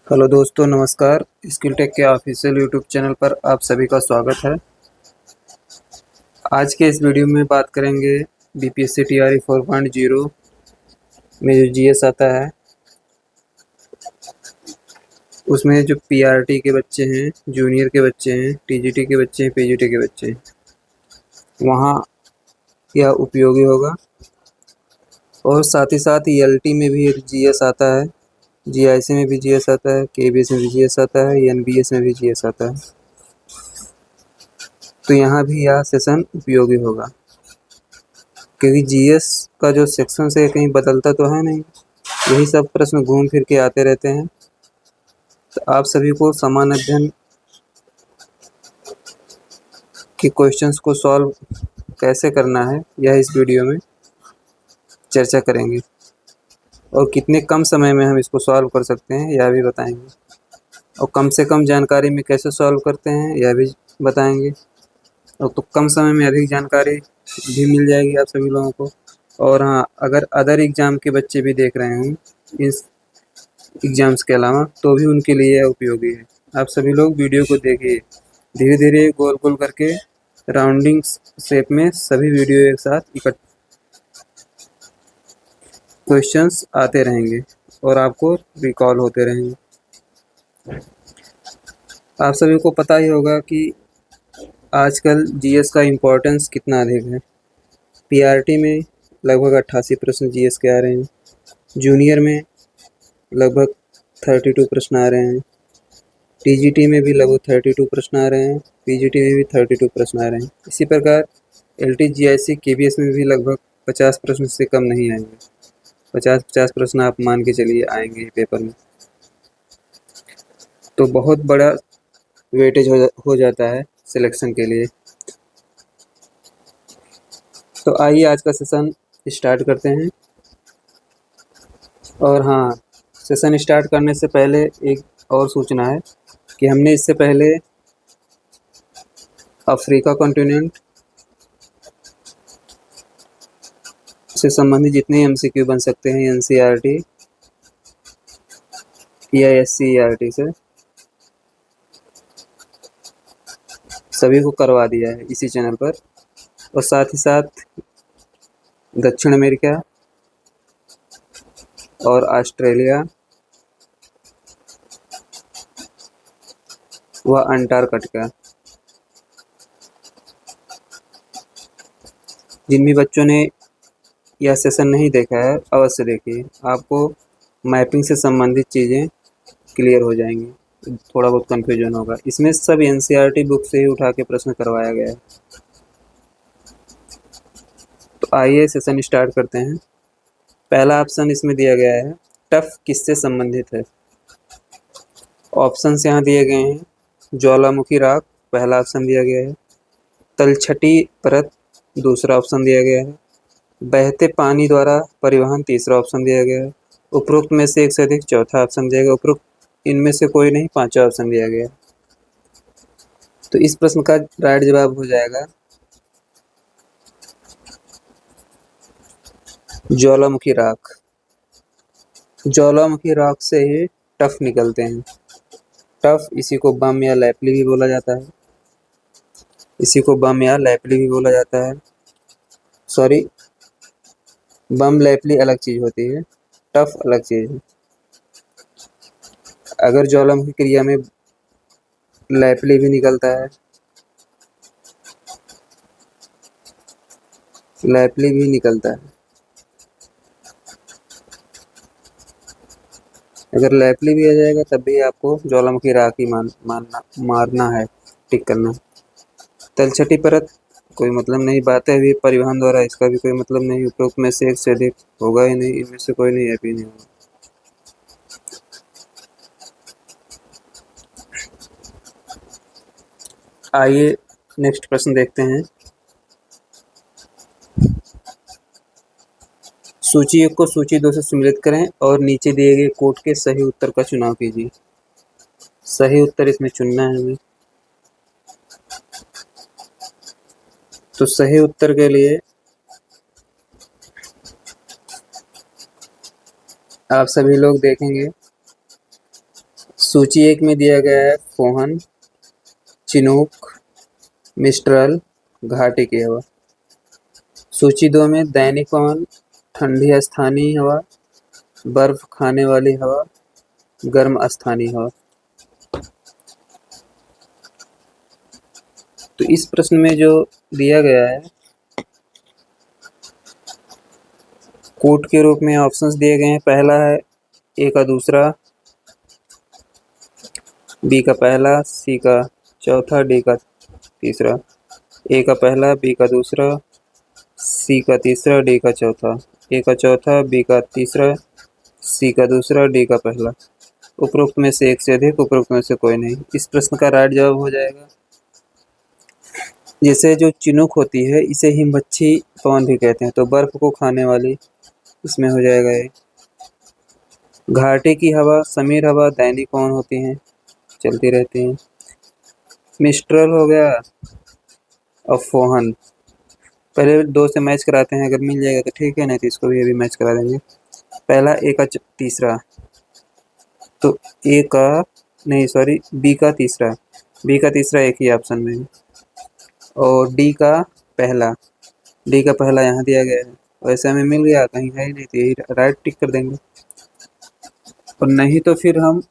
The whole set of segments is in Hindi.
हेलो दोस्तों, नमस्कार। स्किल टेक के ऑफिशियल यूट्यूब चैनल पर आप सभी का स्वागत है। आज के इस वीडियो में बात करेंगे बीपीएससी टीआरई 4.0 में जो जीएस आता है, उसमें जो पीआरटी के बच्चे हैं, जूनियर के बच्चे हैं, टीजीटी के बच्चे हैं, पीजीटी के बच्चे हैं, वहाँ यह उपयोगी होगा। और साथ ही साथ एलटी में भी एक जीएस आता है, जीआईसी में भी जीएस आता है, केबीएस में भी जीएस आता है, एनबीएस में भी जीएस आता है। तो यहाँ भी यह सेशन उपयोगी होगा, क्योंकि जीएस का जो सेक्शन से कहीं बदलता तो है नहीं, यही सब प्रश्न घूम फिर के आते रहते हैं। तो आप सभी को समान अध्ययन के क्वेश्चंस को सॉल्व कैसे करना है, यह इस वीडियो में चर्चा करेंगे, और कितने कम समय में हम इसको सॉल्व कर सकते हैं यह भी बताएंगे, और कम से कम जानकारी में कैसे सॉल्व करते हैं यह भी बताएंगे। और तो कम समय में अधिक जानकारी भी मिल जाएगी आप सभी लोगों को। और हाँ, अगर अदर एग्ज़ाम के बच्चे भी देख रहे हैं इस एग्ज़ाम्स के अलावा, तो भी उनके लिए यह उपयोगी है। आप सभी लोग वीडियो को देखिए, धीरे धीरे गोल गोल करके राउंडिंग शेप में सभी वीडियो एक साथ इकट्ठे क्वेश्चंस आते रहेंगे और आपको रिकॉल होते रहेंगे। आप सभी को पता ही होगा कि आजकल जीएस का इम्पोर्टेंस कितना अधिक है। पीआरटी में लगभग 88 प्रश्न जीएस के आ रहे हैं, जूनियर में लगभग 32 प्रश्न आ रहे हैं, टीजीटी में भी लगभग 32 प्रश्न आ रहे हैं, पीजीटी में भी 32 प्रश्न आ रहे हैं। इसी प्रकार एलटी, जीआईसी, केबीएस में भी लगभग 50 प्रश्न से कम नहीं आएंगे। 50 प्रश्न आप मान के चलिए आएंगे पेपर में, तो बहुत बड़ा वेटेज हो जाता है सिलेक्शन के लिए। तो आइए आज का सेशन स्टार्ट करते हैं। और हाँ, सेशन स्टार्ट करने से पहले एक और सूचना है कि हमने इससे पहले अफ्रीका कॉन्टिनेंट से संबंधित जितने एमसीक्यू बन सकते हैं एनसीईआरटी या एससीईआरटी से, सभी को करवा दिया है इसी चैनल पर। और साथ ही साथ दक्षिण अमेरिका और ऑस्ट्रेलिया व अंटार्कटिका, जिन भी बच्चों ने यह सेशन नहीं देखा है अवश्य देखिए, आपको मैपिंग से संबंधित चीज़ें क्लियर हो जाएंगी। थोड़ा बहुत कन्फ्यूजन होगा, इसमें सब एनसीईआरटी बुक से ही उठा के प्रश्न करवाया गया है। तो आइए सेशन स्टार्ट करते हैं। पहला ऑप्शन इसमें दिया गया है, टफ किससे संबंधित है। ऑप्शंस यहाँ दिए गए हैं, ज्वालामुखी राख पहला ऑप्शन दिया गया है, तलछटी परत दूसरा ऑप्शन दिया गया है, बहते पानी द्वारा परिवहन तीसरा ऑप्शन दिया गया है, उपरोक्त में से एक से अधिक चौथा ऑप्शन दिया गया, उपरोक्त इनमें से कोई नहीं पांचवा ऑप्शन दिया गया। तो इस प्रश्न का राइट जवाब हो जाएगा ज्वालामुखी राख। ज्वालामुखी राख से ही टफ निकलते हैं। टफ, इसी को बम या लैपली भी बोला जाता है, इसी को बम या लैपली भी बोला जाता है। सॉरी, बम लैपली अलग चीज होती है, टफ अलग चीज है। अगर ज्वालामुखी क्रिया में लैपली भी निकलता है, लैपली भी निकलता है, अगर लैपली भी आ जाएगा तब भी आपको ज्वालामुखी राख ही मारना है, टिक करना। तलछटी परत कोई मतलब नहीं, बात है अभी परिवहन द्वारा, इसका भी कोई मतलब नहीं, उपरोक्त में से एक से अधिक होगा ही नहीं, इनमें से कोई नहीं है भी नहीं होगा। आइए नेक्स्ट प्रश्न देखते हैं। सूची 1 को सूची 2 से सम्मिलित करें और नीचे दिए गए कोट के सही उत्तर का चुनाव कीजिए। सही उत्तर इसमें चुनना है हमें। तो सही उत्तर के लिए आप सभी लोग देखेंगे सूची 1 में दिया गया है फोहन, चिनूक, मिस्ट्रल, घाटी की हवा। सूची 2 में दैनिक पवन, ठंडी स्थानीय हवा, बर्फ खाने वाली हवा, गर्म स्थानीय हवा। तो इस प्रश्न में जो दिया गया है, कोड के रूप में ऑप्शंस दिए गए हैं। पहला है ए का दूसरा, बी का पहला, सी का चौथा, डी का तीसरा। ए का पहला, बी का दूसरा, सी का तीसरा, डी का चौथा। ए का चौथा, बी का तीसरा, सी का दूसरा, डी का पहला। उपरोक्त में से एक से अधिक, उपरोक्त में से कोई नहीं। इस प्रश्न का राइट जवाब हो जाएगा, जैसे जो चिनूक होती है इसे हिमवच्छी पवन भी कहते हैं, तो बर्फ को खाने वाली, इसमें हो जाएगा ये। घाटी की हवा, समीर हवा, दैनिक पवन होती हैं, चलती रहती हैं। मिस्ट्रल हो गया और फोहन। पहले 2 से मैच कराते हैं, अगर मिल जाएगा तो ठीक है, नहीं तो इसको भी अभी मैच करा देंगे। पहला ए का तीसरा, तो ए का नहीं सॉरी बी का तीसरा, बी का तीसरा एक ही ऑप्शन में है। और डी का पहला, डी का पहला यहाँ दिया गया है, वैसे हमें मिल गया, कहीं है ही नहीं तो यही राइट टिक कर देंगे। और नहीं तो फिर हम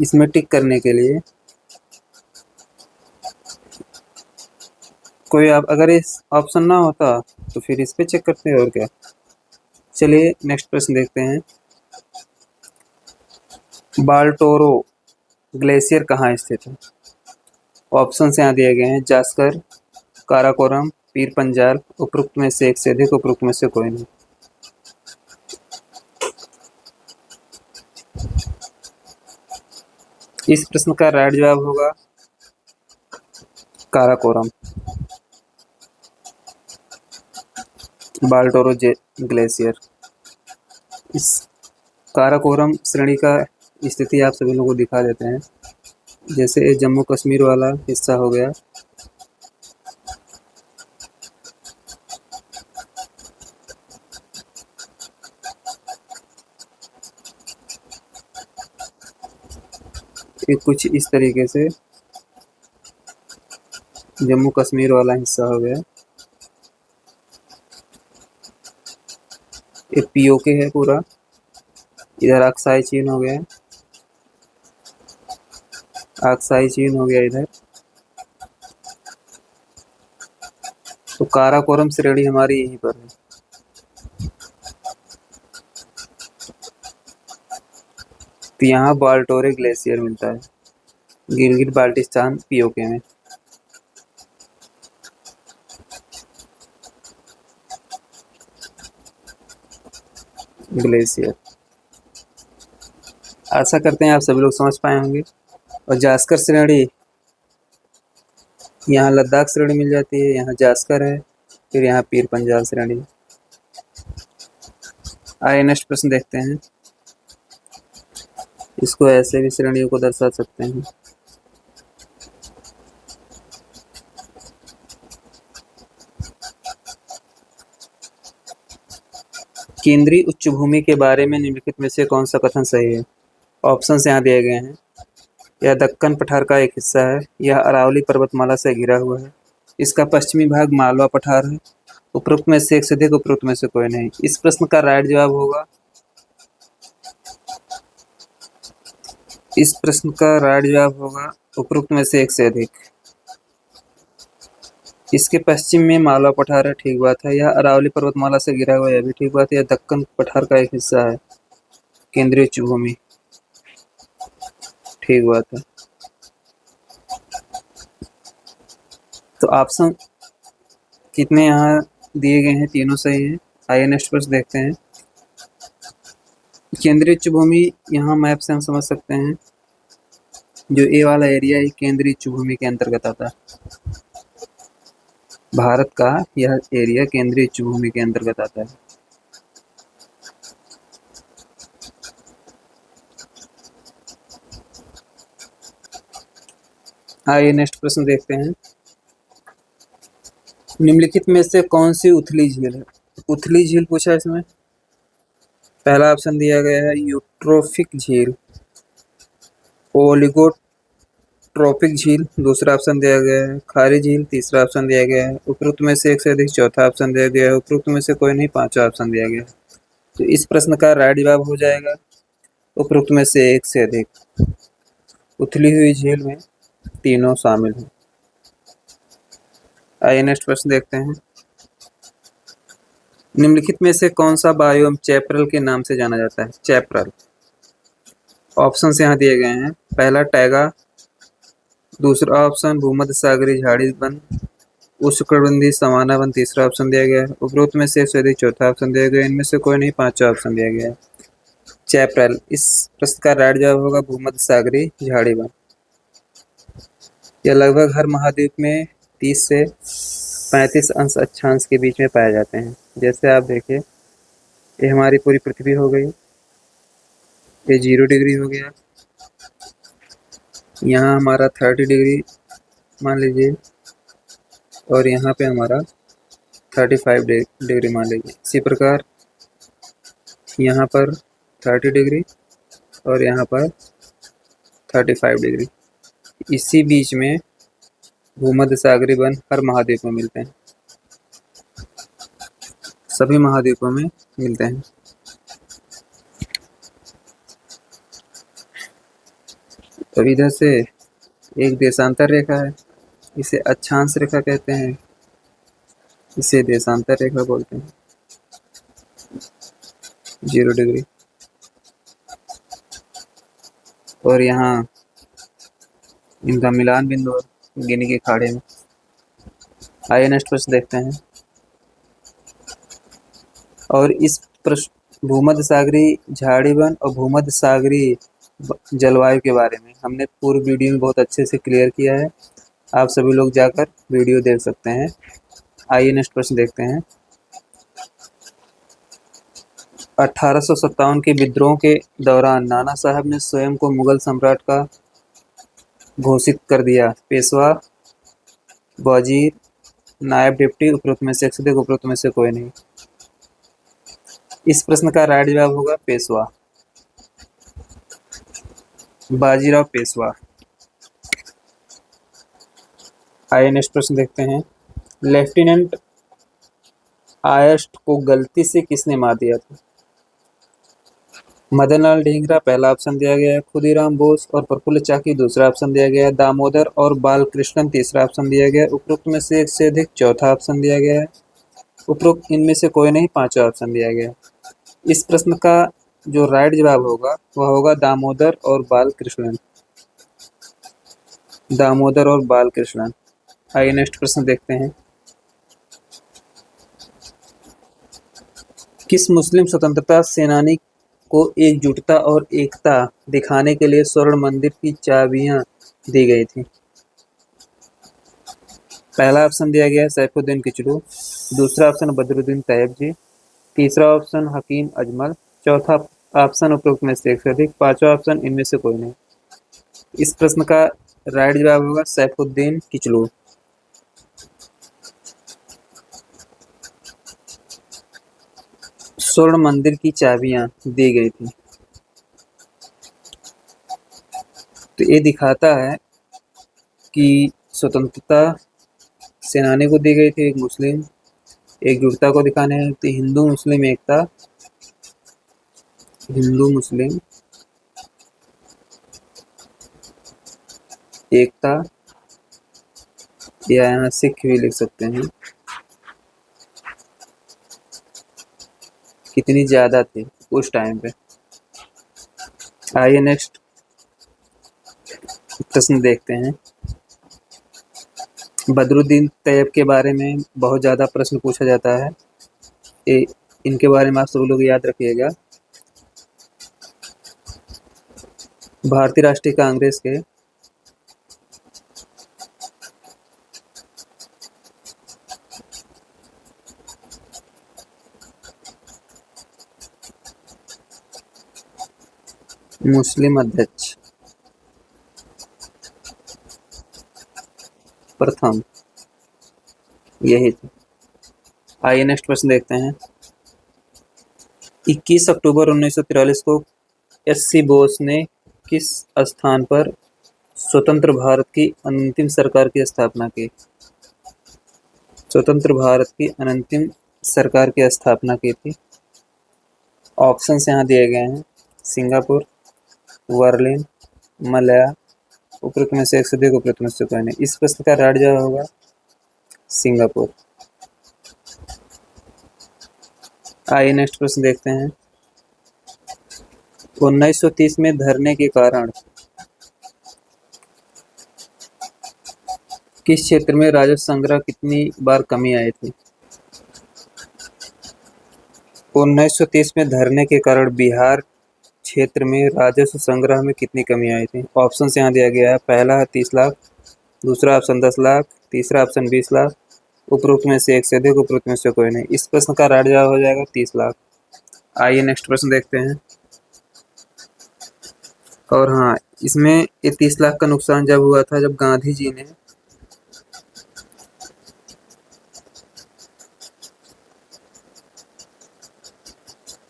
इसमें टिक करने के लिए कोई आप अगर इस ऑप्शन ना होता तो फिर इस पे चेक करते हैं, और क्या। चलिए नेक्स्ट प्रश्न देखते हैं। बाल्टोरो ग्लेशियर कहाँ स्थित है? ऑप्शन यहाँ दिए गए हैं, जास्कर, काराकोरम, पीर पंजाल। उपरोक्त में से एक से अधिक, उपरोक्त में से कोई नहीं। इस प्रश्न का राइट जवाब होगा काराकोरम, बाल्टोरो ग्लेशियर। इस काराकोरम श्रेणी का स्थिति आप सभी लोगों को दिखा देते हैं। जैसे ये जम्मू कश्मीर वाला हिस्सा हो गया, ये कुछ इस तरीके से जम्मू कश्मीर वाला हिस्सा हो गया। ये पीओके है पूरा, इधर अक्साई चीन हो गया, अक्साई चीन हो गया इधर। तो काराकोरम श्रेणी हमारी यहीं पर है। तो यहाँ बाल्टोरे ग्लेशियर मिलता है, गिलगित बाल्टिस्तान पीओके में। ग्लेशियर, आशा करते हैं आप सभी लोग समझ पाए होंगे। और जास्कर श्रेणी, यहाँ लद्दाख श्रेणी मिल जाती है, यहाँ जास्कर है, फिर यहाँ पीर पंजाल श्रेणी। आइए नेक्स्ट प्रश्न देखते हैं। इसको ऐसे भी श्रेणियों को दर्शा सकते हैं। केंद्रीय उच्चभूमि के बारे में निम्नलिखित में से कौन सा कथन सही है? ऑप्शन यहाँ दिए गए हैं। यह दक्कन पठार का एक हिस्सा है, यह अरावली पर्वतमाला से घिरा हुआ है, इसका पश्चिमी भाग मालवा पठार है। उपरोक्त में से एक से अधिक, उपरोक्त में से कोई नहीं। इस प्रश्न का राइट जवाब होगा, इस प्रश्न का राइट जवाब होगा उपरोक्त में से एक से अधिक। इसके पश्चिम में मालवा पठार है, ठीक बात है। यह अरावली पर्वतमाला से घिरा हुआ है, यह भी ठीक बात है। यह दक्कन पठार का एक हिस्सा है, केंद्रीय उच्चभूमि, ठीक बात है। तो ऑप्शन कितने यहाँ दिए गए हैं, तीनों सही हैं। आइए नेक्स्ट प्रश्न देखते हैं। केंद्रीय उच्चभूमि यहाँ मैप से हम समझ सकते हैं, जो ए वाला एरिया है केंद्रीय उच्चभूमि के अंतर्गत आता है। भारत का यह एरिया केंद्रीय उच्चभूमि के अंतर्गत आता है। आइए नेक्स्ट प्रश्न देखते हैं। निम्नलिखित में से कौन सी उथली झील है? उथली झील पूछा इसमें। पहला ऑप्शन दिया गया है यूट्रोफिक झील, ओलिगोट्रोपिक झील दूसरा ऑप्शन दिया गया है, खारी झील तीसरा ऑप्शन दिया गया है, उपरोक्त में से एक से अधिक चौथा ऑप्शन दिया गया है, उपरोक्त में से कोई नहीं पांचवा ऑप्शन दिया गया है। तो इस प्रश्न का राइट जवाब हो जाएगा उपरोक्त में से एक से अधिक। उथली हुई झील में तीनों शामिल हैं। आइए नेक्स्ट प्रश्न देखते हैं। निम्नलिखित में से कौन सा बायोम चैपरल के नाम से जाना जाता है? चैपरल। ऑप्शन यहाँ दिए गए हैं। पहला टैगा, दूसरा ऑप्शन भूमध्य सागरीय झाड़ी वन, उष्णकटिबंधीय सवाना वन तीसरा ऑप्शन दिया गया है, उपरोक्त में से एक से अधिक चौथा ऑप्शन दिया गया है, इनमें से कोई नहीं पांचवा ऑप्शन दिया गया है। चैपरल। इस प्रश्न का राइट जवाब होगा भूमध्य सागरीय झाड़ी वन। यह लगभग हर महाद्वीप में 30 से 35 अंश अक्षांश के बीच में पाए जाते हैं। जैसे आप देखिए, ये हमारी पूरी पृथ्वी हो गई, ये 0 डिग्री हो गया, यहाँ हमारा 30 डिग्री मान लीजिए, और यहाँ पे हमारा 35 डिग्री मान लीजिए। इसी प्रकार यहाँ पर 30 डिग्री और यहाँ पर 35 डिग्री। इसी बीच में भूमध्य सागरीय वन हर महाद्वीप में मिलते हैं, सभी महाद्वीपों में मिलते हैं। तो इधर से एक देशांतर रेखा है, इसे अक्षांश रेखा कहते हैं, इसे देशांतर रेखा बोलते हैं। 0 डिग्री और यहाँ इनका मिलान बिंदु है गिनी के खाड़े में। आइए नेक्स्ट प्रश्न देखते हैं। और इस प्रश्न भूमध्य सागरीय झाड़ी वन और भूमध्य सागरीय जलवायु के बारे में हमने पूर्व वीडियो में बहुत अच्छे से क्लियर किया है, आप सभी लोग जाकर वीडियो देख सकते हैं। आइए नेक्स्ट प्रश्न देखते हैं। 1857 के विद्रोह के दौरान नाना साहब ने स्वयं को मुगल सम्राट का घोषित कर दिया। पेशवा, वजीर, नायब डिप्टी, उपरोक्त में से एक से अधिक, उपरोक्त में से कोई नहीं। इस प्रश्न का राइट जवाब होगा पेशवा, बाजीराव पेशवा। आइए नेक्स्ट प्रश्न देखते हैं। लेफ्टिनेंट आयस्ट को गलती से किसने मार दिया था? मदनलाल ढींगरा पहला ऑप्शन दिया गया है, खुदीराम बोस और प्रफुल्ल चाकी दूसरा ऑप्शन दिया गया है, दामोदर और बालकृष्णन तीसरा ऑप्शन दिया गया है, उपरोक्त में से एक से अधिक चौथा ऑप्शन दिया गया है, उपरोक्त इनमें से कोई नहीं पांचवा ऑप्शन दिया गया है। इस प्रश्न का जो राइट जवाब होगा वह होगा दामोदर और बालकृष्णन, दामोदर और बालकृष्णन। आइए नेक्स्ट प्रश्न देखते हैं। किस मुस्लिम स्वतंत्रता सेनानी को एकजुटता और एकता दिखाने के लिए स्वर्ण मंदिर की चाबियां दी गई थी? पहला ऑप्शन दिया गया है सैफुद्दीन किचलू, दूसरा ऑप्शन बदरुद्दीन तैयब जी, तीसरा ऑप्शन हकीम अजमल, चौथा ऑप्शन उपरोक्त में से एक से अधिक, पांचवा ऑप्शन इनमें से कोई नहीं। इस प्रश्न का राइट जवाब होगा सैफुद्दीन किचलू। स्वर्ण मंदिर की चाबियां दी गई थी। तो ये दिखाता है कि स्वतंत्रता सेनानी को दी गई थी एक मुस्लिम एकजुटता को दिखाने, तो हिंदू मुस्लिम एकता, हिंदू मुस्लिम एकता, या यहाँ सिख भी लिख सकते हैं, कितनी ज्यादा थी उस टाइम पे। आइए नेक्स्ट प्रश्न देखते हैं। बदरुद्दीन तैयब के बारे में बहुत ज़्यादा प्रश्न पूछा जाता है, इनके बारे में आप सब लोग याद रखिएगा। भारतीय राष्ट्रीय कांग्रेस के मुस्लिम अध्यक्ष प्रथम यही थे। आइए नेक्स्ट प्रश्न देखते हैं। 21 अक्टूबर 1943 को एस सी बोस ने किस स्थान पर स्वतंत्र भारत की अंतिम सरकार की स्थापना की? स्वतंत्र भारत की अंतिम सरकार की स्थापना की थी। ऑप्शंस यहाँ दिए गए हैं: सिंगापुर, बर्लिन, मलया, उपरोक्त में से एक से अधिक, उपरोक्त में से कोई नहीं। इस प्रश्न का राइट जवाब होगा सिंगापुर। आइए नेक्स्ट प्रश्न देखते हैं। 1930 में धरने के कारण किस क्षेत्र में राजस्व संग्रह कितनी बार कमी आई थी? 1930 में धरने के कारण बिहार क्षेत्र में राजस्व संग्रह में कितनी कमी आई थी? ऑप्शन यहाँ दिया गया है। पहला है 30 लाख, दूसरा ऑप्शन 10 लाख, तीसरा ऑप्शन 20 लाख, उपरोक्त में से एक से अधिक, उपरोक्त में से कोई नहीं। इस प्रश्न का राइट जवाब हो जाएगा 30 लाख। आइए नेक्स्ट प्रश्न देखते हैं। और हाँ, इसमें ये 30 लाख का नुकसान जब हुआ था जब गांधी जी ने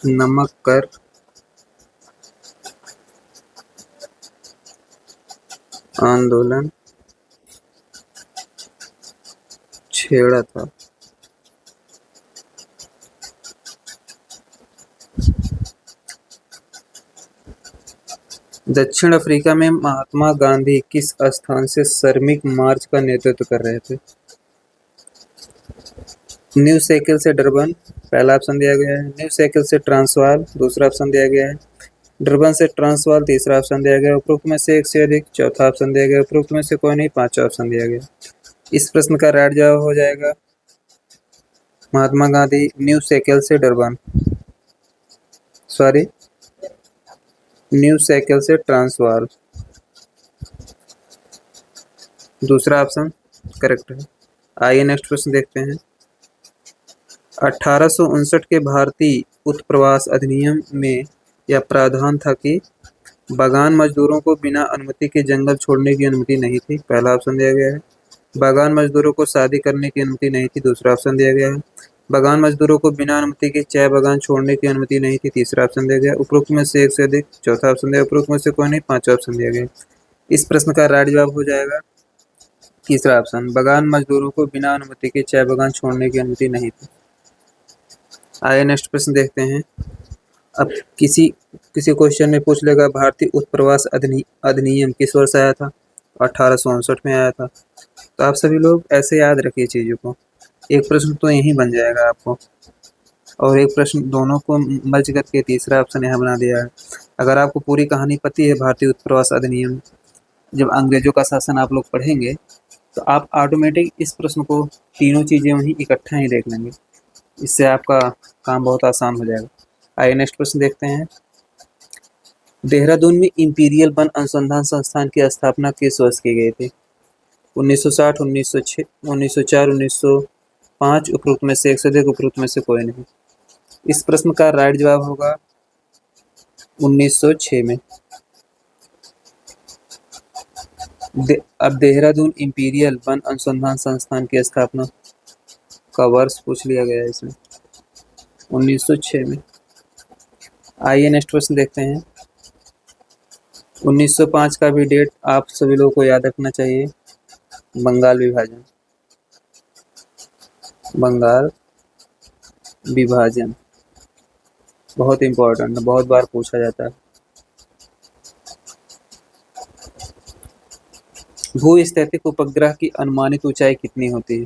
नमक कर आंदोलन छेड़ा था। दक्षिण अफ्रीका में महात्मा गांधी किस स्थान से श्रमिक मार्च का नेतृत्व कर रहे थे? न्यू साइकिल से डरबन, पहला ऑप्शन दिया गया है। न्यू साइकिल से ट्रांसवाल, दूसरा ऑप्शन दिया गया है। डरबन से ट्रांसवाल, तीसरा ऑप्शन दिया गया। उपरोक्त में से एक से अधिक, चौथा ऑप्शन दिया गया। उपरोक्त में से कोई नहीं, पांचवा ऑप्शन दिया गया। इस प्रश्न का राइट जवाब हो जाएगा महात्मा गांधी न्यू साइकिल से डरबन, सॉरी न्यू साइकिल से ट्रांसवाल, दूसरा ऑप्शन करेक्ट है। आइए नेक्स्ट प्रश्न देखते हैं। 1859 के भारतीय उत्प्रवास अधिनियम में यह प्रावधान था कि बागान मजदूरों को बिना अनुमति के जंगल छोड़ने की अनुमति नहीं थी। पहला ऑप्शन दिया गया है। बागान मजदूरों को शादी करने की अनुमति नहीं थी। दूसरा ऑप्शन दिया गया है। बागान मजदूरों को बिना अनुमति के चाय बागान छोड़ने की अनुमति नहीं थी। तीसरा ऑप्शन दिया गया। उपरोक्त में से एक से अधिक, चौथा ऑप्शन दिया। उपरोक्त में से कोई नहीं, पांचवा ऑप्शन दिया गया। इस प्रश्न का राइट जवाब हो जाएगा तीसरा ऑप्शन, बागान मजदूरों को बिना अनुमति के चाय बागान छोड़ने की अनुमति नहीं थी। आइए नेक्स्ट प्रश्न देखते हैं। अब किसी क्वेश्चन में पूछ लेगा भारतीय उत्प्रवास अधिनियम किस वर्ष आया था? 1859 में आया था। तो आप सभी लोग ऐसे याद रखिए चीज़ों को। एक प्रश्न तो यहीं बन जाएगा आपको, और एक प्रश्न दोनों को मर्ज करके तीसरा ऑप्शन यहाँ बना दिया है। अगर आपको पूरी कहानी पती है भारतीय उत्प्रवास अधिनियम, जब अंग्रेजों का शासन आप लोग पढ़ेंगे तो आप ऑटोमेटिक इस प्रश्न को तीनों चीज़ें वहीं इकट्ठा ही देख लेंगे। इससे आपका काम बहुत आसान हो जाएगा। आइए नेक्स्ट प्रश्न देखते हैं। देहरादून में इंपीरियल वन अनुसंधान संस्थान की स्थापना किस वर्ष की गई थी? 1960, 1906, 1904, 1905, उपरोक्त में से एक से अधिक, उपरोक्त में से कोई नहीं। इस प्रश्न का राइट जवाब होगा 1906 में। अब देहरादून इंपीरियल वन अनुसंधान संस्थान की स्थापना का वर्ष पूछ लिया गया है इसमें, 1906 में। आइए नेक्स्ट प्रश्न देखते हैं। 1905 का भी डेट आप सभी लोगों को याद रखना चाहिए। बंगाल विभाजन, बंगाल विभाजन बहुत इंपॉर्टेंट है, बहुत बार पूछा जाता है। भू-स्थैतिक उपग्रह की अनुमानित ऊंचाई कितनी होती है?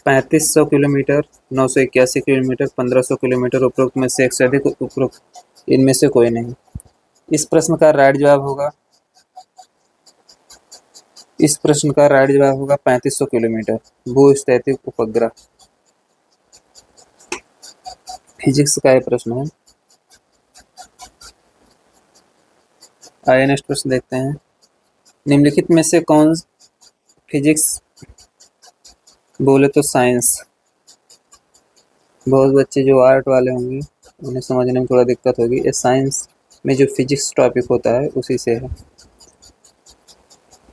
3500 किलोमीटर, 981 किलोमीटर, 1500 किलोमीटर, उपरोक्त में से एक से अधिक, उपरोक्त इनमें से कोई नहीं। इस प्रश्न का राइट जवाब होगा 3500 किलोमीटर भू-स्थैतिक उपग्रह। फिजिक्स का यह प्रश्न है। आइए नेक्स्ट प्रश्न देखते हैं। निम्नलिखित में से कौन, फिजिक्स बोले तो साइंस, बहुत बच्चे जो आर्ट वाले होंगे उन्हें समझने में थोड़ा दिक्कत होगी। ये साइंस में जो फिजिक्स टॉपिक होता है उसी से है।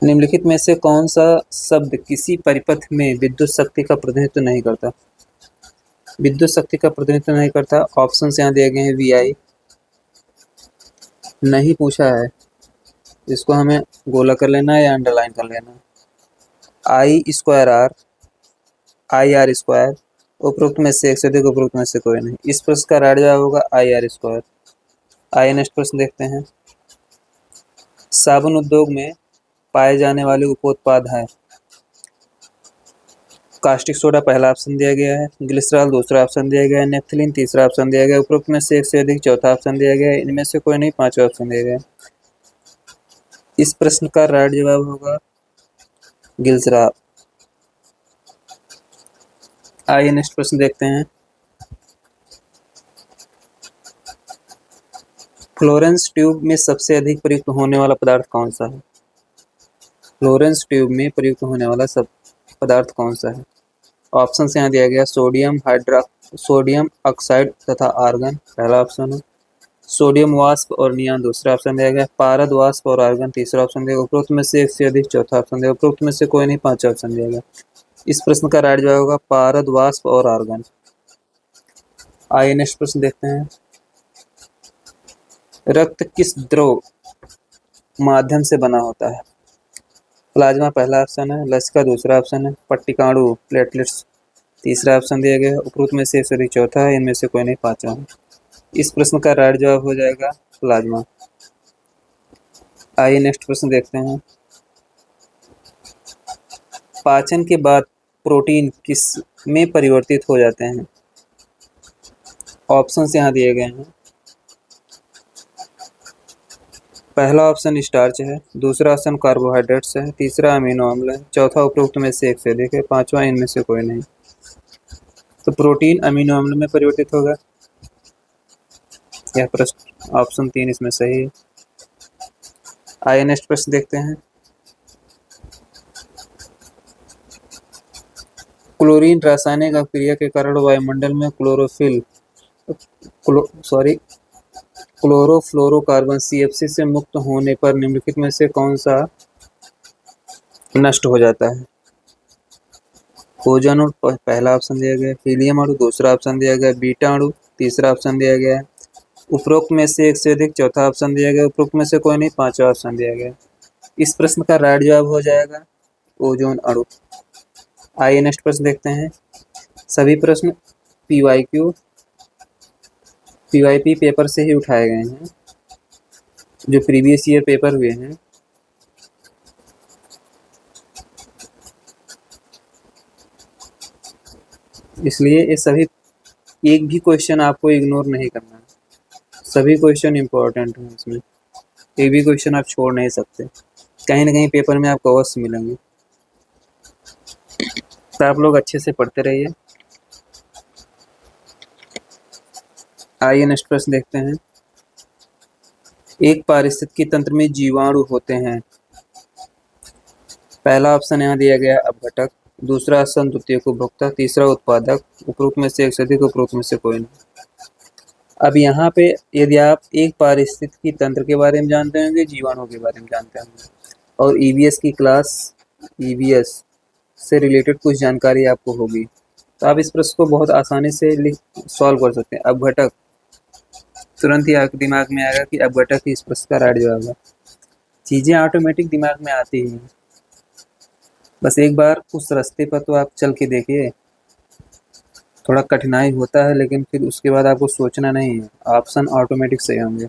निम्नलिखित में से कौन सा शब्द किसी परिपथ में विद्युत शक्ति का प्रतिनिधित्व नहीं करता? विद्युत शक्ति का प्रतिनिधित्व नहीं करता। ऑप्शन यहाँ दिए गए हैं। VI नहीं पूछा है, इसको हमें गोला कर लेना है या अंडरलाइन कर लेना है। I square R, I R square, उपरोक्त में से एक से अधिक, उपरोक्त में से कोई नहीं। इस प्रश्न का राइट जवाब होगा आई आर स्क्वायर। आइए नेक्स्ट प्रश्न देखते हैं। साबुन उद्योग में पाए जाने वाले उपोत्पाद है। कास्टिक सोडा पहला ऑप्शन दिया गया है, ग्लिसरॉल दूसरा ऑप्शन दिया गया है, नेफ्थलीन तीसरा ऑप्शन दिया गया है, उपरोक्त में से एक से अधिक चौथा ऑप्शन दिया गया है, इनमें से कोई नहीं पांचवा ऑप्शन दिया गया है। इस प्रश्न का राइट जवाब होगा ग्लिसरॉल। आइए नेक्स्ट प्रश्न देखते हैं। फ्लोरेंस ट्यूब में सबसे अधिक प्रयुक्त होने वाला पदार्थ कौन सा है? फ्लोरेंस ट्यूब में प्रयुक्त होने वाला सब पदार्थ कौन सा है? ऑप्शन से यहाँ दिया गया सोडियम ऑक्साइड तथा आर्गन पहला ऑप्शन है, सोडियम वाष्प और नियान दूसरा ऑप्शन दिया गया, पारद वाष्प और आर्गन तीसरा ऑप्शन दिया गया, उपरोक्त में से एक से अधिक चौथा ऑप्शन दिया, उपरोक्त में से कोई नहीं पांचवा ऑप्शन दिया गया। इस प्रश्न का राइट जवाब होगा पारद वाष्प और आर्गन। आइए नेक्स्ट प्रश्न देखते हैं। रक्त किस द्रव माध्यम से बना होता है? प्लाज्मा पहला ऑप्शन है, लसिका दूसरा ऑप्शन है, पट्टिकाणु प्लेटलेट्स तीसरा ऑप्शन दिया गया, उपरोक्त में से एक से अधिक चौथा है, इनमें से कोई नहीं पांचवा है। इस प्रश्न का राइट जवाब हो जाएगा प्लाज्मा। आइए नेक्स्ट प्रश्न देखते हैं। पाचन के बाद प्रोटीन किस में परिवर्तित हो जाते हैं? ऑप्शन यहाँ दिए गए हैं। पहला ऑप्शन स्टार्च है, दूसरा ऑप्शन कार्बोहाइड्रेट्स है, तीसरा अमीनो अम्ल है, चौथा उपरोक्त में से एक से अधिक है, पांचवा इनमें से कोई नहीं। तो प्रोटीन अमीनो अम्ल में परिवर्तित होगा। यह प्रश्न ऑप्शन 3 इसमें सही है। आइए नेक्स्ट प्रश्न देखते हैं। क्लोरीन रासायनिक अभिक्रिया के कारण वायुमंडल में क्लोरोफ्लोरोकार्बन CFC से मुक्त होने पर निम्नलिखित में से कौन सा नष्ट हो जाता है? ओजोन अणु पहला ऑप्शन दिया गया, हीलियम अणु दूसरा ऑप्शन दिया गया, बीटा अणु तीसरा ऑप्शन दिया गया है, उपरोक्त में से एक से अधिक चौथा ऑप्शन दिया गया, उपरोक्त में से कोई नहीं पांचवा ऑप्शन दिया गया। इस प्रश्न का राइट जवाब हो जाएगा ओजोन अणु। आइए नेक्स्ट प्रश्न देखते हैं। सभी प्रश्न PYP पेपर से ही उठाए गए हैं, जो प्रीवियस ईयर पेपर हुए हैं। इसलिए ये सभी, एक भी क्वेश्चन आपको इग्नोर नहीं करना है, सभी क्वेश्चन इंपॉर्टेंट हैं। इसमें एक भी क्वेश्चन आप छोड़ नहीं सकते, कहीं ना कहीं पेपर में आपको अवश्य मिलेंगे। तो आप लोग अच्छे से पढ़ते रहिए। आइए नेक्स्ट प्रश्न देखते हैं। एक पारिस्थितिकी तंत्र में जीवाणु होते हैं। पहला ऑप्शन यहाँ दिया गया अपघटक, दूसरा ऑप्शन द्वितीयक उपभोक्ता, तीसरा उत्पादक, उपरोक्त में से एक से अधिक, उपरोक्त में से कोई नहीं। अब यहाँ पे यदि आप एक पारिस्थितिकी तंत्र के बारे में जानते होंगे, जीवाणु के बारे में जानते होंगे, और EVS की क्लास EVS से रिलेटेड कुछ जानकारी आपको होगी, तो आप इस प्रश्न को बहुत आसानी से सॉल्व कर सकते हैं। अपघटक, तुरंत ही आपके दिमाग में आएगा कि अपघटक ही इस प्रश्न का राइट जवाब है। चीज़ें ऑटोमेटिक दिमाग में आती हैं, बस एक बार उस रास्ते पर तो आप चल के देखिए। थोड़ा कठिनाई होता है, लेकिन फिर उसके बाद आपको सोचना नहीं है, ऑप्शन ऑटोमेटिक सही होंगे।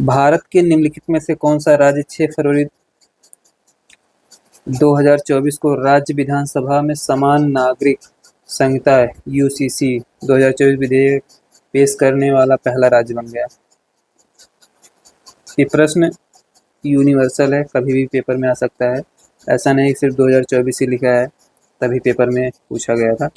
भारत के निम्नलिखित में से कौन सा राज्य 6 फरवरी 2024 को राज्य विधानसभा में समान नागरिक संहिता UCC 2024 विधेयक पेश करने वाला पहला राज्य बन गया? ये प्रश्न यूनिवर्सल है, कभी भी पेपर में आ सकता है, ऐसा नहीं सिर्फ 2024 ही लिखा है तभी पेपर में पूछा गया था,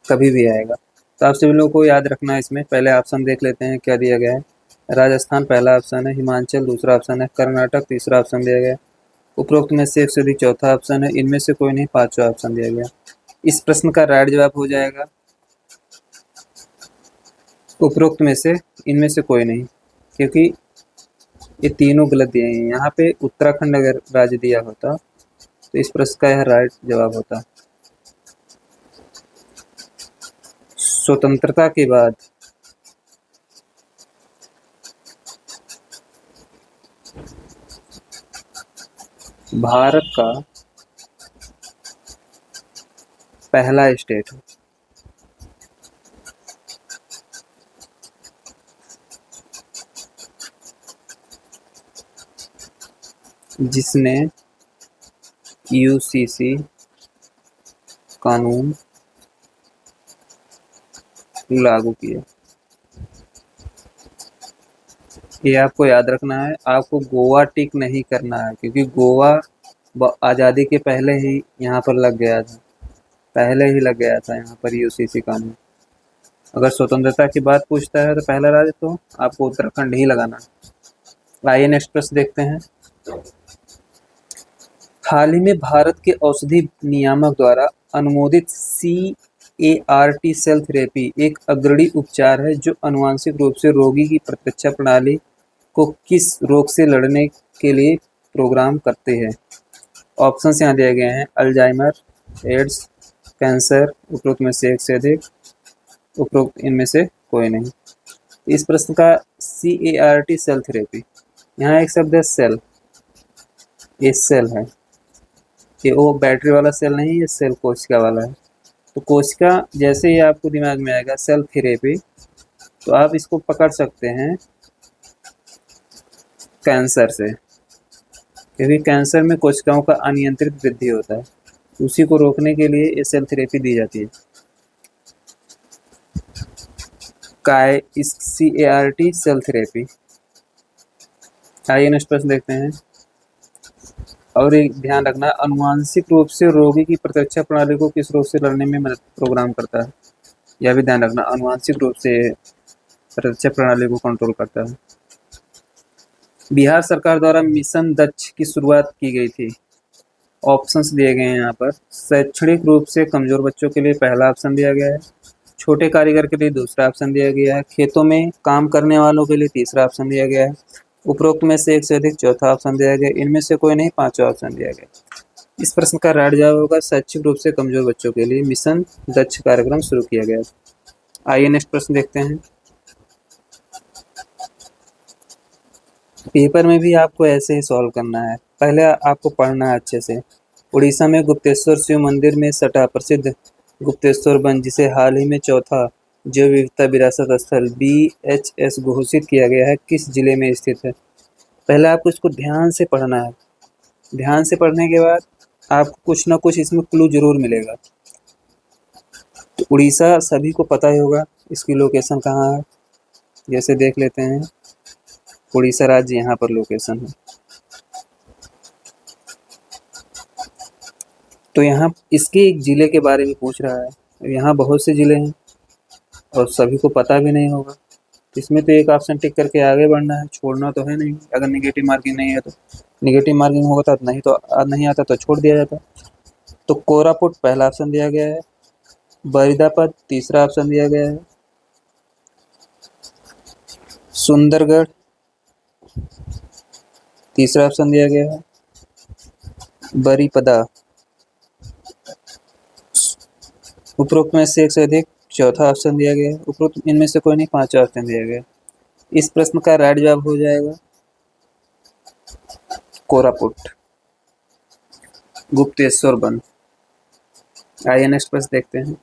कभी भी आएगा। तो आप सभी लोगों को याद रखना है। इसमें पहले ऑप्शन देख लेते हैं क्या दिया गया है। राजस्थान पहला ऑप्शन है, हिमाचल दूसरा ऑप्शन है, कर्नाटक तीसरा ऑप्शन दिया गया, उपरोक्त में से एक से अधिक चौथा ऑप्शन है, इनमें से कोई नहीं पांचवा ऑप्शन दिया गया। इस प्रश्न का राइट जवाब हो जाएगा उपरोक्त में से इनमें से कोई नहीं, क्योंकि ये तीनों गलत दिए हैं। यहाँ पे उत्तराखंड अगर राज्य दिया होता तो इस प्रश्न का यह राइट जवाब होता। स्वतंत्रता के बाद भारत का पहला स्टेट है जिसने यूसीसी कानून लागू किया। ये आपको याद रखना है, आपको गोवा टिक नहीं करना है, क्योंकि गोवा आज़ादी के पहले ही यहाँ पर लग गया था, पहले ही लग गया था यहाँ पर यूसीसी कानून। अगर स्वतंत्रता की बात पूछता है तो पहला राज्य तो आपको उत्तराखंड ही लगाना है। आइए नेक्स्ट प्रश्न देखते हैं। हाल ही में भारत के औषधि नियामक द्वारा अनुमोदित CAR-T सेल थेरेपी एक अग्रणी उपचार है जो आनुवंशिक रूप से रोगी की प्रतिरक्षा प्रणाली को किस रोग से लड़ने के लिए प्रोग्राम करते हैं। ऑप्शंस यहाँ दिए गए हैं: अल्जाइमर, एड्स, कैंसर, उपरोक्त में से एक से अधिक, उपरोक्त इनमें से कोई नहीं। इस प्रश्न का CAR-T सेल थेरेपी, यहाँ एक शब्द है सेल, ये सेल है, ये वो बैटरी वाला सेल नहीं, ये सेल कोशिका वाला है। तो कोशिका जैसे ही आपको दिमाग में आएगा सेल थेरेपी, तो आप इसको पकड़ सकते हैं कैंसर से, क्योंकि कैंसर में कोशिकाओं का अनियंत्रित वृद्धि होता है, उसी को रोकने के लिए ये सेल थेरेपी दी जाती है। इस CAR-T सेल थेरेपी। आइए नेक्स्ट प्रश्न देखते हैं। और एक ध्यान रखना, आनुवंशिक रूप से रोगी की प्रतिरक्षा प्रणाली को किस रोग से लड़ने में मदद प्रोग्राम करता है, यह भी ध्यान रखना, आनुवंशिक रूप से प्रतिरक्षा प्रणाली को कंट्रोल करता है। बिहार सरकार द्वारा मिशन दक्ष की शुरुआत की गई थी। ऑप्शंस दिए गए हैं यहाँ पर। शैक्षणिक रूप से कमजोर बच्चों के लिए पहला ऑप्शन दिया गया है, छोटे कारीगर के लिए दूसरा ऑप्शन दिया गया है, खेतों में काम करने वालों के लिए तीसरा ऑप्शन दिया गया है, उपरोक्त में से एक से अधिक चौथा ऑप्शन दिया गया, इनमें से कोई नहीं पांचवा ऑप्शन दिया गया। इस प्रश्न का राइट जवाब होगा शैक्षिक रूप से कमजोर बच्चों के लिए मिशन दक्ष कार्यक्रम शुरू किया गया। आइए नेक्स्ट प्रश्न देखते हैं। पेपर में भी आपको ऐसे ही सॉल्व करना है, पहले आपको पढ़ना है अच्छे से। उड़ीसा में गुप्तेश्वर शिव मंदिर में सटा प्रसिद्ध गुप्तेश्वर वन, जिसे हाल ही में चौथा जैव विविधता विरासत स्थल BHS घोषित किया गया है, किस जिले में स्थित है। पहले आपको इसको ध्यान से पढ़ना है, ध्यान से पढ़ने के बाद आपको कुछ ना कुछ इसमें क्लू जरूर मिलेगा। तो उड़ीसा सभी को पता ही होगा, इसकी लोकेशन कहाँ है, जैसे देख लेते हैं। उड़ीसा राज्य यहाँ पर लोकेशन है। तो यहाँ इसके एक जिले के बारे में पूछ रहा है, यहाँ बहुत से जिले हैं और सभी को पता भी नहीं होगा, इसमें तो एक ऑप्शन टिक करके आगे बढ़ना है, छोड़ना तो है नहीं। अगर नेगेटिव मार्किंग नहीं है तो, नेगेटिव मार्किंग होगा तो नहीं आता तो छोड़ दिया जाता। तो कोरापुट पहला ऑप्शन दिया गया है, बरिदापत तीसरा ऑप्शन दिया गया है, सुंदरगढ़ तीसरा ऑप्शन दिया गया है, बरीपदा उपरोक्त में से एक से अधिक चौथा ऑप्शन दिया गया है, उपरोक्त इनमें से कोई नहीं पांचवा ऑप्शन दिया गया। इस प्रश्न का राइट जवाब हो जाएगा कोरापुट गुप्तेश्वर वन। आइए नेक्स्ट प्रश्न देखते हैं।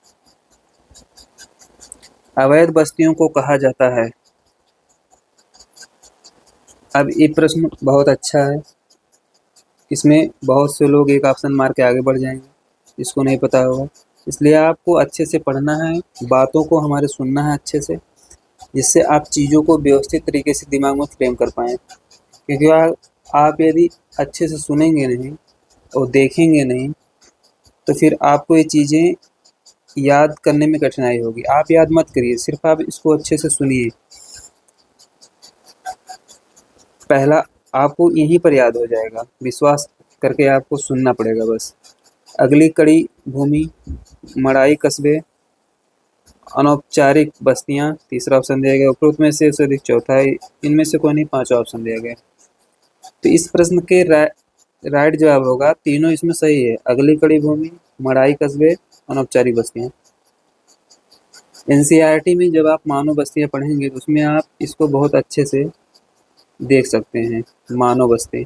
अवैध बस्तियों को कहा जाता है। अब ये प्रश्न बहुत अच्छा है, इसमें बहुत से लोग एक ऑप्शन मार के आगे बढ़ जाएंगे, इसको नहीं पता होगा, इसलिए आपको अच्छे से पढ़ना है, बातों को हमारे सुनना है अच्छे से, जिससे आप चीज़ों को व्यवस्थित तरीके से दिमाग में फ्रेम कर पाएँ। क्योंकि आप यदि अच्छे से सुनेंगे नहीं और देखेंगे नहीं तो फिर आपको ये चीज़ें याद करने में कठिनाई होगी। आप याद मत करिए, सिर्फ आप इसको अच्छे से सुनिए। पहला आपको यहीं पर याद हो जाएगा, विश्वास करके आपको सुनना पड़ेगा बस। अगली कड़ी भूमि, मड़ाई कस्बे, अनौपचारिक बस्तियां तीसरा ऑप्शन दिया गया, उपरोक्त में से अधिक चौथा, इनमें से कोई नहीं पांचवा ऑप्शन दिया गया। तो इस प्रश्न के राइट जवाब होगा, तीनों इसमें सही है, अगली कड़ी भूमि, मड़ाई कस्बे, अनौपचारिक बस्तियां। NCERT में जब आप मानव बस्तियां पढ़ेंगे तो उसमें आप इसको बहुत अच्छे से देख सकते हैं, मानव बस्ती।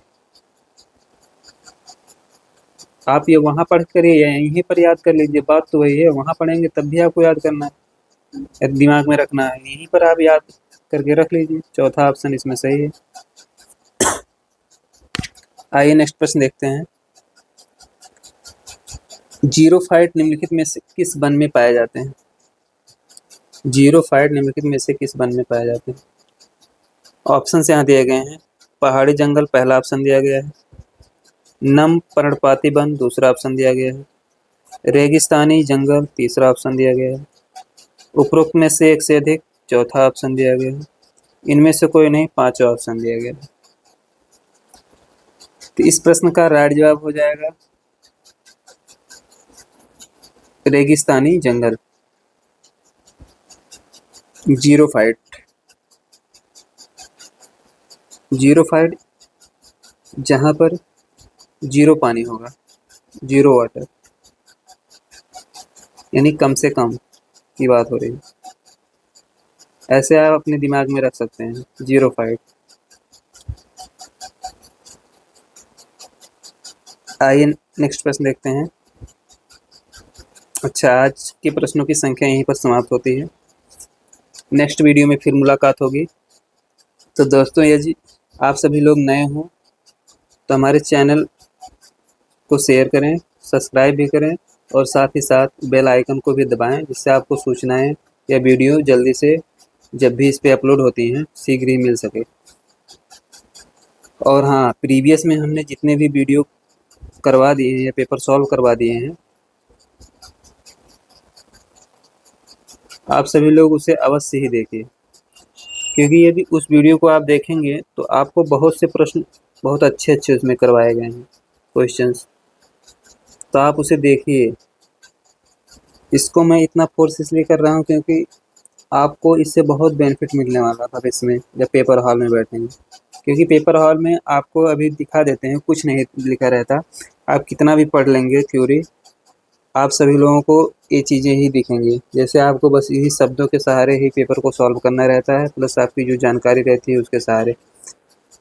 आप ये वहाँ पढ़ करिए या यहीं पर याद कर लीजिए, बात तो वही है। वहाँ पढ़ेंगे तब भी आपको याद करना है, दिमाग में रखना है, यहीं पर आप याद करके रख लीजिए। चौथा ऑप्शन इसमें सही है। आइए नेक्स्ट प्रश्न देखते हैं। जीरोफाइट निम्नलिखित में से किस वन में पाए जाते हैं? जीरोफाइट निम्नलिखित में से किस वन में पाए जाते हैं? ऑप्शन यहाँ दिए गए हैं। पहाड़ी जंगल पहला ऑप्शन दिया गया है, नम पर्णपाती वन दूसरा ऑप्शन दिया गया है, रेगिस्तानी जंगल तीसरा ऑप्शन दिया गया है, उपरोक्त में से एक से अधिक चौथा ऑप्शन दिया गया है, इनमें से कोई नहीं पांचवा ऑप्शन दिया गया है। तो इस प्रश्न का राइट जवाब हो जाएगा रेगिस्तानी जंगल, जीरोफाइट। जीरोफाइट जहां पर जीरो पानी होगा, जीरो वाटर, यानी कम से कम की बात हो रही है। ऐसे आप अपने दिमाग में रख सकते हैं, जीरोफाइट। आइए नेक्स्ट प्रश्न देखते हैं। अच्छा, आज के प्रश्नों की संख्या यहीं पर समाप्त होती है। नेक्स्ट वीडियो में फिर मुलाकात होगी। तो दोस्तों, यदि आप सभी लोग नए हों तो हमारे चैनल को शेयर करें, सब्सक्राइब भी करें और साथ ही साथ बेल आइकन को भी दबाएं, जिससे आपको सूचनाएं या वीडियो जल्दी से जब भी इस पे अपलोड होती हैं शीघ्र ही मिल सके। और हाँ, प्रीवियस में हमने जितने भी वीडियो करवा दिए हैं या पेपर सॉल्व करवा दिए हैं, आप सभी लोग उसे अवश्य ही देखिए, क्योंकि यदि उस वीडियो को आप देखेंगे तो आपको बहुत से प्रश्न बहुत अच्छे अच्छे उसमें करवाए गए हैं क्वेश्चंस, तो आप उसे देखिए। इसको मैं इतना फोर्स इसलिए कर रहा हूँ क्योंकि आपको इससे बहुत बेनिफिट मिलने वाला था इसमें जब पेपर हॉल में बैठेंगे। क्योंकि पेपर हॉल में आपको अभी दिखा देते हैं, कुछ नहीं लिखा रहता, आप कितना भी पढ़ लेंगे थ्योरी, आप सभी लोगों को ये चीज़ें ही दिखेंगी। जैसे आपको बस यही शब्दों के सहारे ही पेपर को सॉल्व करना रहता है, प्लस आपकी जो जानकारी रहती है उसके सहारे।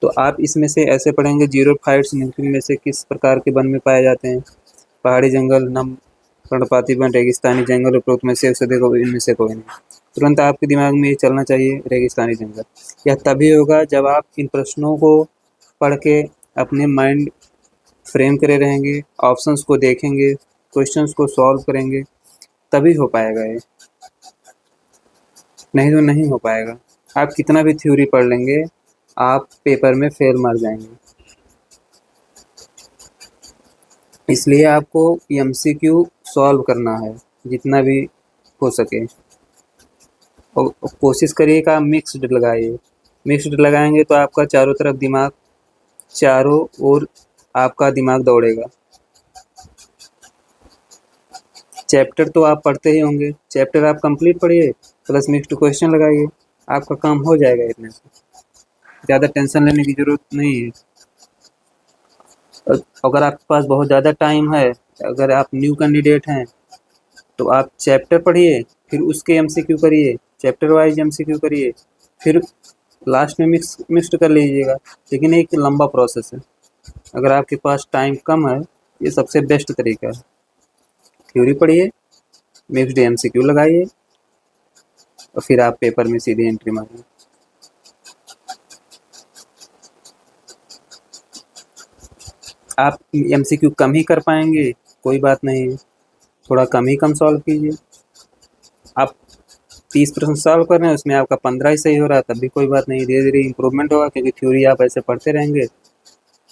तो आप इसमें से ऐसे पढ़ेंगे, जीरोफाइट्स निम्नलिखित में से किस प्रकार के वन में पाए जाते हैं? पहाड़ी जंगल, नम पर्णपाती वन, रेगिस्तानी जंगल, उपरोक्त में से देखो इनमें से कोई नहीं। तुरंत आपके दिमाग में ये चलना चाहिए रेगिस्तानी जंगल। यह तभी होगा जब आप इन प्रश्नों को पढ़ के अपने माइंड फ्रेम करे रहेंगे, ऑप्शंस को देखेंगे, क्वेश्चंस को सॉल्व करेंगे, तभी हो पाएगा ये, नहीं तो नहीं हो पाएगा। आप कितना भी थ्योरी पढ़ लेंगे, आप पेपर में फेल मार जाएंगे। इसलिए आपको एमसीक्यू सॉल्व करना है जितना भी हो सके, और कोशिश करिए कि आप मिक्स्ड लगाइए। मिक्स्ड लगाएंगे तो आपका चारों तरफ दिमाग, चारों ओर आपका दिमाग दौड़ेगा। चैप्टर तो आप पढ़ते ही होंगे, चैप्टर आप कंप्लीट पढ़िए प्लस मिक्स्ड क्वेश्चन लगाइए, आपका काम हो जाएगा। इतने से ज़्यादा टेंशन लेने की ज़रूरत नहीं है। अगर आपके पास बहुत ज़्यादा टाइम है, अगर आप न्यू कैंडिडेट हैं, तो आप चैप्टर पढ़िए, फिर उसके एमसीक्यू करिए, चैप्टर वाइज एमसीक्यू करिए, फिर लास्ट में मिक्स्ड कर लीजिएगा। लेकिन एक लंबा प्रोसेस है। अगर आपके पास टाइम कम है, ये सबसे बेस्ट तरीका है। थ्योरी पढ़िए, मिक्स्ड एमसीक्यू लगाइए और फिर आप पेपर में सीधी एंट्री मारिए। आप एमसीक्यू कम ही कर पाएंगे, कोई बात नहीं, थोड़ा कम सॉल्व कीजिए। आप 30 प्रश्न सॉल्व कर रहे हैं, उसमें आपका 15 ही सही हो रहा है, तब भी कोई बात नहीं, धीरे धीरे इम्प्रूवमेंट होगा। क्योंकि थ्योरी आप ऐसे पढ़ते रहेंगे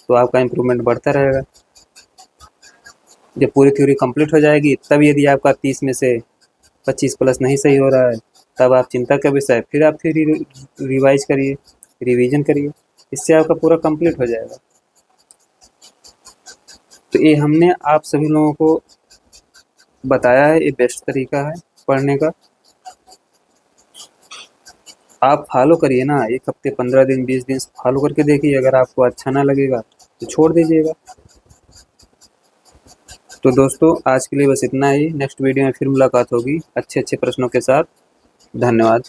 तो आपका इम्प्रूवमेंट बढ़ता रहेगा। जब पूरी थ्योरी कंप्लीट हो जाएगी, तब यदि आपका 30 में से 25 प्लस नहीं सही हो रहा है, तब आप चिंता का विषय, फिर आप रिवाइज करिए, रिवीजन करिए, इससे आपका पूरा कंप्लीट हो जाएगा। तो ये हमने आप सभी लोगों को बताया है, ये बेस्ट तरीका है पढ़ने का। आप फॉलो करिए ना, एक हफ्ते 15 दिन 20 दिन फॉलो करके देखिए। अगर आपको अच्छा ना लगेगा तो छोड़ दीजिएगा। तो दोस्तों, आज के लिए बस इतना ही। नेक्स्ट वीडियो में फिर मुलाकात होगी अच्छे अच्छे प्रश्नों के साथ। धन्यवाद।